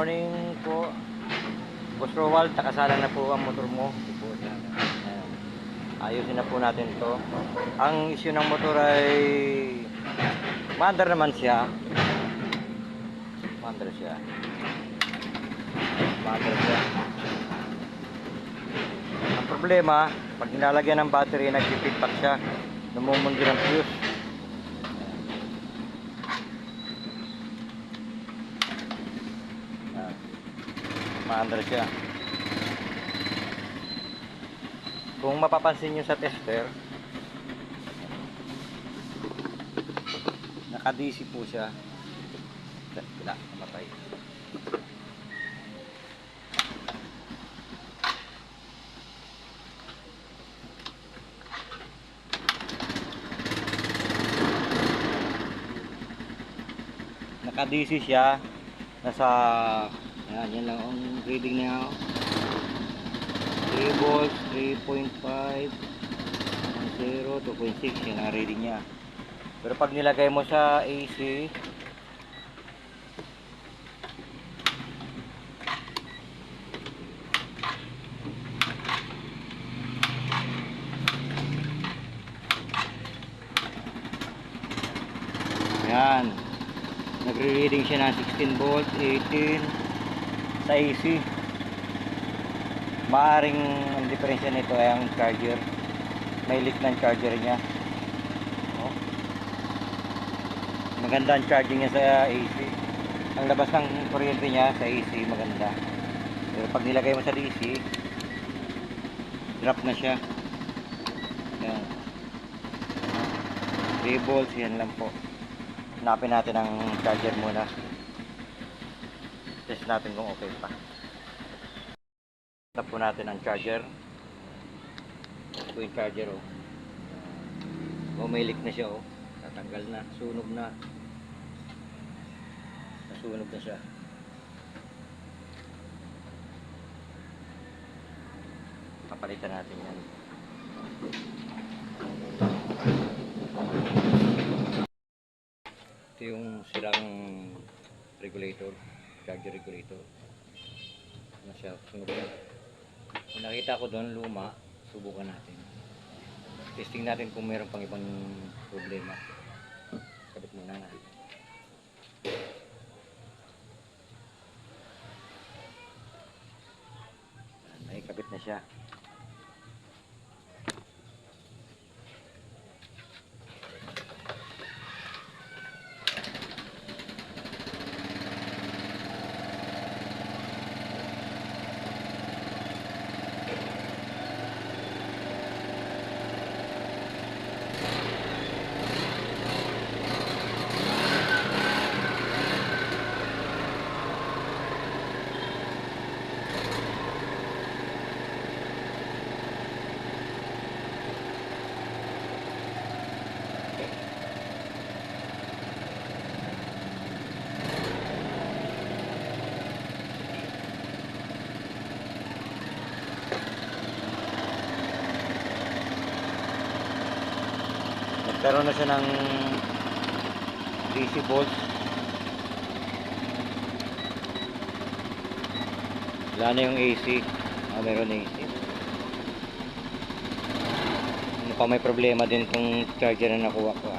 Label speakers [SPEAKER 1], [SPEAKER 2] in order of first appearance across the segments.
[SPEAKER 1] Morning po, Boss Rowald, nakasala na po ang motor mo. Ayan. Ayusin na po natin to. Ang issue ng motor ay maandar naman siya. Maandar siya. Ang problema, pag nilalagyan ng battery, nag-feedback siya. Namumundi ng fuse. Maandar siya. Kung mapapansin nyo sa tester, naka-DC po siya. Wala, namatay. Naka-DC siya. Nasa, yan lang ang reading niya. 3 volts, 3.5, 0, 2.6, yan ang reading niya. Pero pag nilagay mo sa AC, yan, nagre-reading siya ng 16 volts, 18 sa AC. Maaring ang diferensya nito ay ang charger. May leak ng charger niya. Oh. Maganda ang charging niya sa AC. Ang labas ng kuryente niya sa AC maganda. Pero pag nilagay mo sa DC, drop na siya. Yan. 3 volts, yan lang po. Hanapin natin ang charger muna. Test natin kung okay pa. Tap po natin ang charger. Ito po yung charger, oh. May leak na siya, oh. Tatanggal na, sunog na. Nasunog na siya. Papalitan natin yan. Ito yung silang regulator, charger regulator. Ano siya, sunog na. Kung nakita ko doon luma, subukan natin. Testing natin kung mayroon pang ibang problema. Kabit muna na. Ay, kabit na siya. Nagkaroon na siya ng DC volts. Wala na yung AC. Meron na AC. Ano pa, may problema din itong charger na nakuha ko.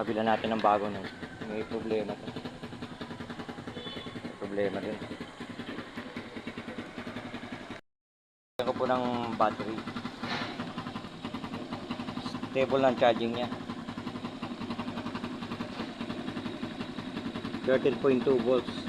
[SPEAKER 1] Kabila natin ng bago na. May problema to. Problema din. Ako po ng battery. Stable ng charging niya. 13.2 volts.